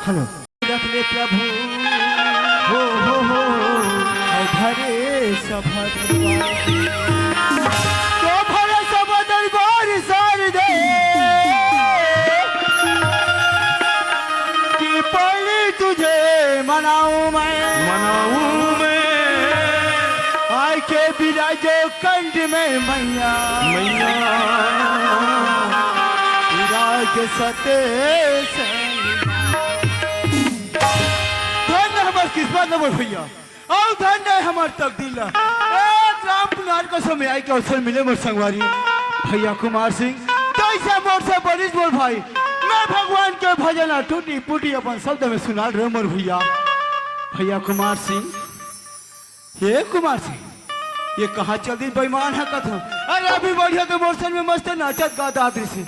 Hello रखले प्रभु हो घरे सभा तो भरे सभा दरबार सार दे कि पहले तुझे मनाऊं मैं आय के बिराजो कंठ में मैया विराज सते से किस्मत न भैया और धन है हमार तकदीर एक राम पुनार को समय आई के अवसर मिले मोर संगवारी भैया कुमार सिंह तो ऐसा मोर से बरिश बोल भाई मैं भगवान के भजन टूटी पुटी अपन शब्द में सुना रहे मोर भैया कुमार सिंह ये कुमार सिंह ये कहाँ चल दी बेईमान है कथा अरे अभी बढ़िया के मोरसन में मस्त नाचत गाता आदि से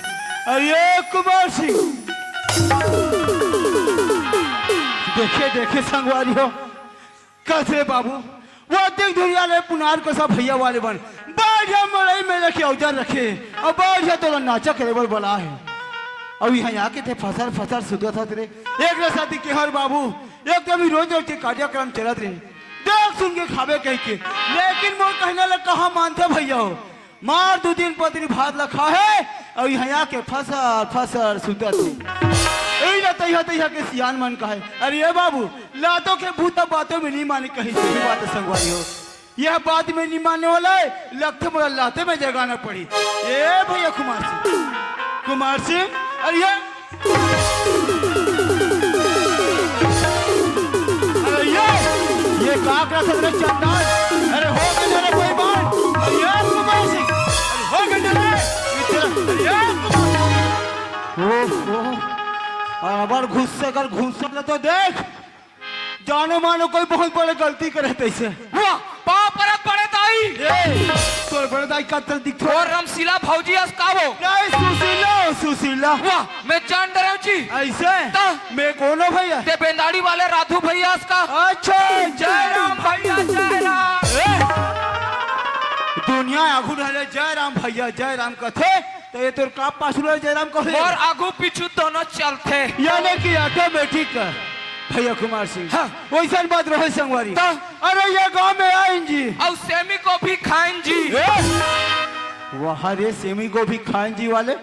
अरे कुमार सिंह देखे संगवारी हो कैसे बाबू वो देख दुनिया ले पुनार को सब भैया वाले बन बढ़िया मड़ई में रखे औजार रखे और बढ़िया तो नाचा करे बोला है अब यहाँ आके थे फसल सुधा था तेरे एक साथी के हर बाबू एकदम रोज के कार्यक्रम चलत रहे देख सुन के खावे कह के लेकिन वो कहने लग कहाँ मानते भैया हो मार 2 दिन पत्नी भात लखा है और यहाँ आके फसल सुधा थे तैया के सियान मन का है अरे ये बाबू लातों के भूत बातों में नहीं माने कहीं से भी बात संगवारी हो यह बात में नहीं मानने वाला है लगते मुझे लाते में जगाना पड़ी ये भैया कुमार सिंह अरे ये काकरा सदर चंदान अरे हो गया रे कोई बात अरे कुमार सिंह अरे हो गया रे अबर घुस्से कर घुस्से तो देख जानो मानो कोई बहुत बड़े गलती करे तैसे पाप परत पड़े ताई तोर बड़े दाई का दिख और रमशीला भौजी अस्कावो नहीं सुशीला वाह मैं जान डराऊ जी ऐसे मैं कौन हो भैया ते बेंदाड़ी वाले राधू भैया अस्का अच्छा जय राम भैया जय राम दुनिया आगू रहले जय राम भैया जय राम कथे तो ये तोर का पासुर जय राम कहे और आगू पीछू दोनों चलते यानी कि ऑटोमेटिक भैया कुमार सिंह हाँ वैसा बात रहे संगवारी अरे ये गांव में आइन जी और सेमी को भी खाइन जी वहाँ रे सेमी को भी खाइन जी वाले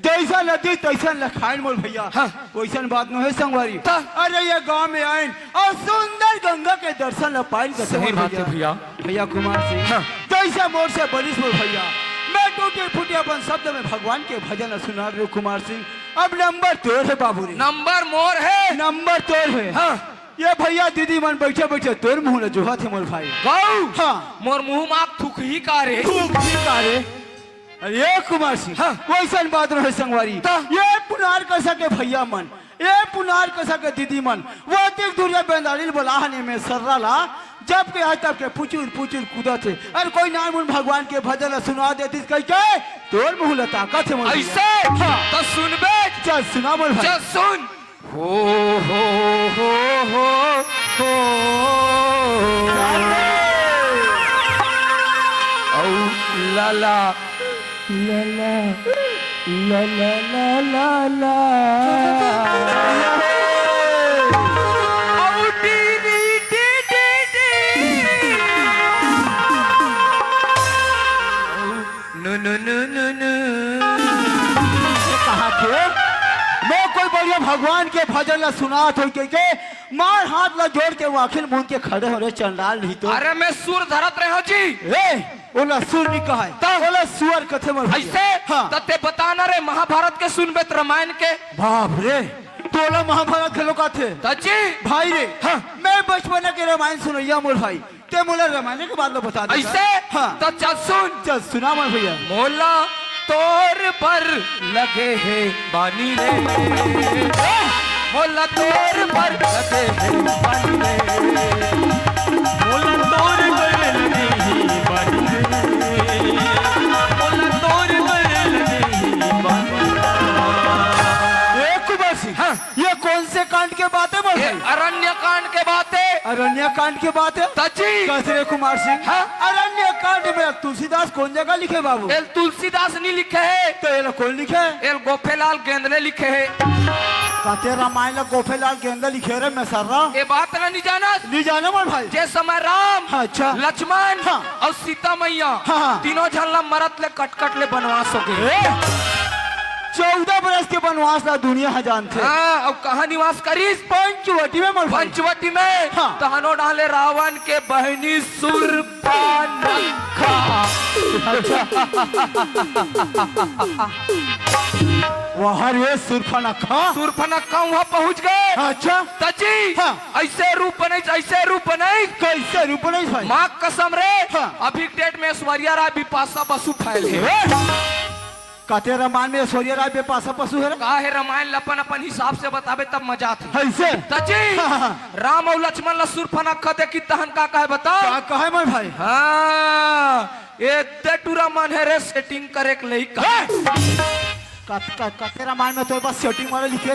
जैसा नदी तैसा लखाइन मोल भैया हाँ वैसा बात न है संगवारी अरे ये गांव में आइन और सुंदर गंगा के दर्शन पाइन करते भैया कुमार सिंह जैसा मोर से बरिश मोल भैया मैं टूटे फूटे अपन शब्द में भगवान के भजन सुना रहे कुमार सिंह अब नंबर तोर है बाबू रे नंबर मोर है नंबर तोर है हाँ ये भैया दीदी मन बैठे तोर मुँह ने जोहा थे मोर भाई गाऊ हाँ मोर मुँह माक थूक ही कारे अरे कुमार सिंह हाँ वैसा बात रहे संगवारी ये पुनार कसा के भैया मन ये पुनार कसा के दीदी मन वो देख दुनिया बेंदारी बोलाहने में सर्रा ला जब के आज तक के पुचुर कूदा थे अरे कोई नाम भगवान के भजन सुना देती कह के तोर मुँह लता का थे ऐसे हाँ। तो सुनबे चल सुना बोल चल सुन हो औ ला ला भगवान के भजन ला सुना तो के मार हाथ ला जोड़ के वाखिल मुंह के खड़े हो रहे चंडाल नहीं तो अरे मैं सुर धरत रहे हो जी ओला सुर नहीं कहा है ओला सुअर कथे में ऐसे हाँ तते बताना रे महाभारत के सुनबे रामायण के बाप रे तोला महाभारत खेलो का थे जी भाई रे हाँ मैं बचपन के रामायण सुनैया मोर भाई ते मोला रामायण के बाद में बता दे ऐसे हाँ तो चल सुना मोर भैया मोला तोर पर लगे है बानी रे मोला तोर पर लगे है बानी रे मोला तोर पर लगे है बानी रे मोला तोर पर लगे है बानी एक बस हाँ ये कौन से कांड के बातें बोल अरण्य कांड के बातें अरण्य कांड की बात है तजी कसरे कुमार सिंह हाँ अरण्य कांड में तुलसीदास कौन जगह लिखे बाबू एल तुलसीदास नहीं लिखे है तो एल कौन लिखे एल गोपेलाल गेंदले लिखे है कहते रामायण ला गोफेलाल के अंदर लिखे रे मैं सर रहा ये बात ना नहीं जाना नहीं जाना मोर भाई जे समय राम अच्छा लक्ष्मण हाँ। और सीता मैया हाँ। तीनों झल्ला मरत ले कट ले बनवास हो गए 14 बरस के बनवास ला दुनिया हजार थे हाँ, अब कहाँ निवास करीस पंचवटी में मोर भाई पंचवटी में हाँ। तहनो डाले रावण के बहनी सुरपनखा वहाँ रे सुरपनखा वहाँ पहुँच गए अच्छा तजी हाँ। ऐसे रूप बने कैसे रूप नहीं भाई माँ कसम रे हाँ। अभी डेट में ऐश्वर्या राय बिपाशा बसु फैल है कहते रामायण में ऐश्वर्या राय बेपासा पशु है का है रामायण अपन अपन हिसाब से बतावे तब मजा थी ऐसे तजी हाँ। राम और लक्ष्मण ला सुरपनखा देखी तहन का है बताओ क्या कहे मोर भाई हाँ ये टूरा मन है रे सेटिंग करे के लिए कहते रामायण में तो बस सेटिंग वाले लिखे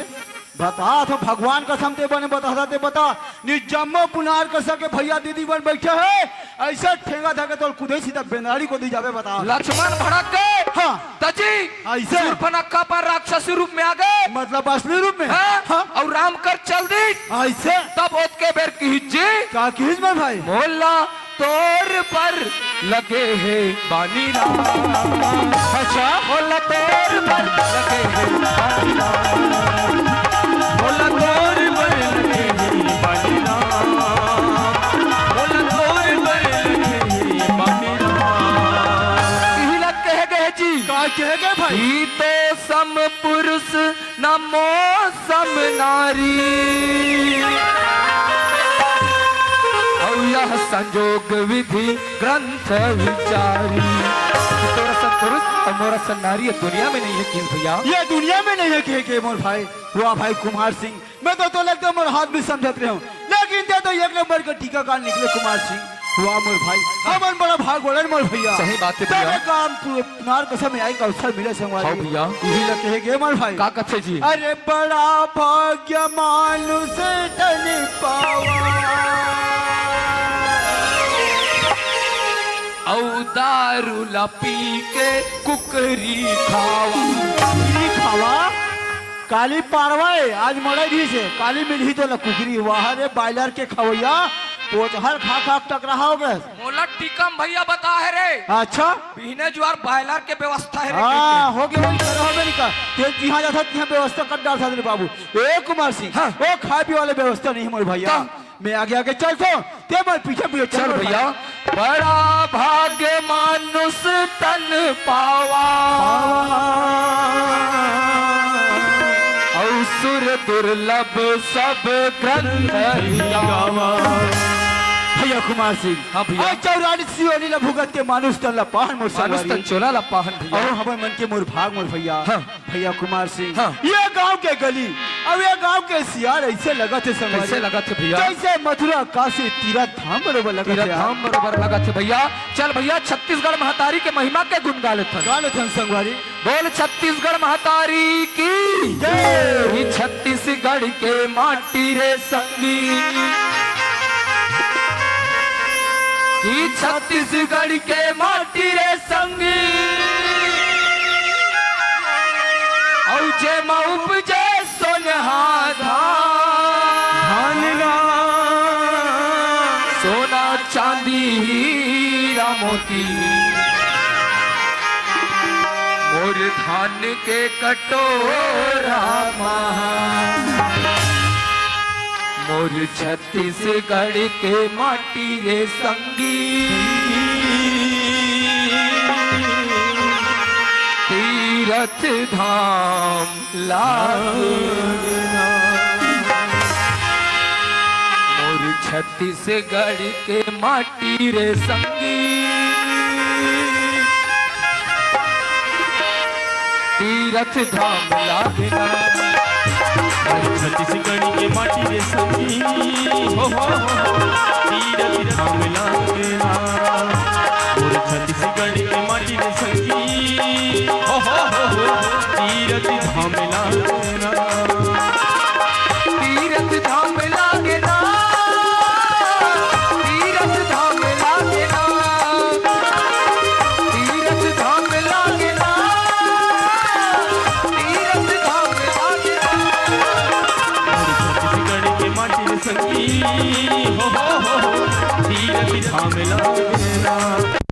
बता तो भगवान कसम ते बने बता नि जम्मो पुनार कसम के भैया दीदी बन बैठे है ऐसा ठेंगा था के तो खुदे सीधा बेनारी को दी जावे बता लक्ष्मण भड़क गए हाँ तजी ऐसे सुरपनखा पर राक्षसी रूप में आ गए मतलब असली रूप में हाँ? हाँ और राम कर चल दी ऐसे तब ओत के बेर कीजिए का कीज में भाई मोला तोर पर लगे है बानी राम अच्छा मोला तोर पर लगे है बानी राम मोला तोर पर लगे है बानी राम मोला तोर पर लगे है बानी राम यही लग कह गए जी का कह गए भाई ही तो सम पुरुष नमो सम नारी और यह संजोग विधि ग्रंथ विचारी तोरा सा पुरुष और मोरा सा नारी दुनिया में नहीं है किन भैया ये दुनिया में नहीं है के मोर भाई वाह भाई कुमार सिंह मैं तो लगता मोर हाथ भी समझत रहे हूँ लेकिन ते तो एक नंबर का टीकाकार निकले कुमार सिंह वाह मोर भाई हमन बड़ा भाग बोले मोर भैया सही बात है भैया। तेरे काम पुनार कसम में आई का अवसर मिले संगवारी हाँ भैया। यही लगे गे मोर भाई का कथे जी अरे बड़ा भाग्य मानुष तन पावा औ दारू ला पी के कुकरी खावा खावा काली पारवाए आज मड़ई दी से काली मिली तो कुकरी वाह रे बायलर के खवैया पोचहर खा खा टकरा हो गए मोला टीकम भैया बता है रे अच्छा पीने जुआर बायलर के व्यवस्था है रे हाँ हो गया वही करो हमें का ते जहाँ जाता तिहाँ व्यवस्था कर डाल था बाबू ए कुमार सिंह हाँ। वो खाए पी वाले व्यवस्था नहीं मोर भैया मैं आगे आगे चल तो ते मैं पीछे पीछे चल भैया बड़ा भाग्य मानुष तन पावा और सुर दुर्लभ सब ग्रंथ गावा भैया कुमार सिंह हाँ भैया। और 44 योनि ला भुगत के मानुष तन ला पाहन मोर मानुष सवारी तन चोला ला पाहन भैया और हमारे मन के मोर भाग मोर भैया हाँ। भैया कुमार सिंह हाँ। ये गांव के गली अब ये गांव के सियार ऐसे लगा थे संगवारी कैसे लगा थे भैया जैसे मथुरा काशी तीरथ धाम बरोबर लगा तीरथ थे धाम बरोबर लगा थे भैया चल भैया छत्तीसगढ़ महतारी के महिमा के गुण गा लेथन गाले थे संगवारी बोल छत्तीसगढ़ महतारी की जय छत्तीसगढ़ के माटी रे संगी की छत्तीसगढ़ के माटी रे संगी औ जे उपजे सोनहा धान सोना चांदी हीरा मोती मोर धान के कटोरा मोर छत्तीसगढ़ के माटी रे संगी तीरथ धाम लागना मोर छत्तीसगढ़ के माटी रे संगी तीरथ धाम लागना छत्तीसगढ़ के माटी रे संगी हो तीरथ धाम लागना और छत्तीसगढ़ के माटी रे संगी हो तीरथ धाम लागना तीरथ धाम लागना तीरथ धाम लागना तीरथ धाम लागना तीरथ धाम लागना संगी हो तीरथ धाम लागेला।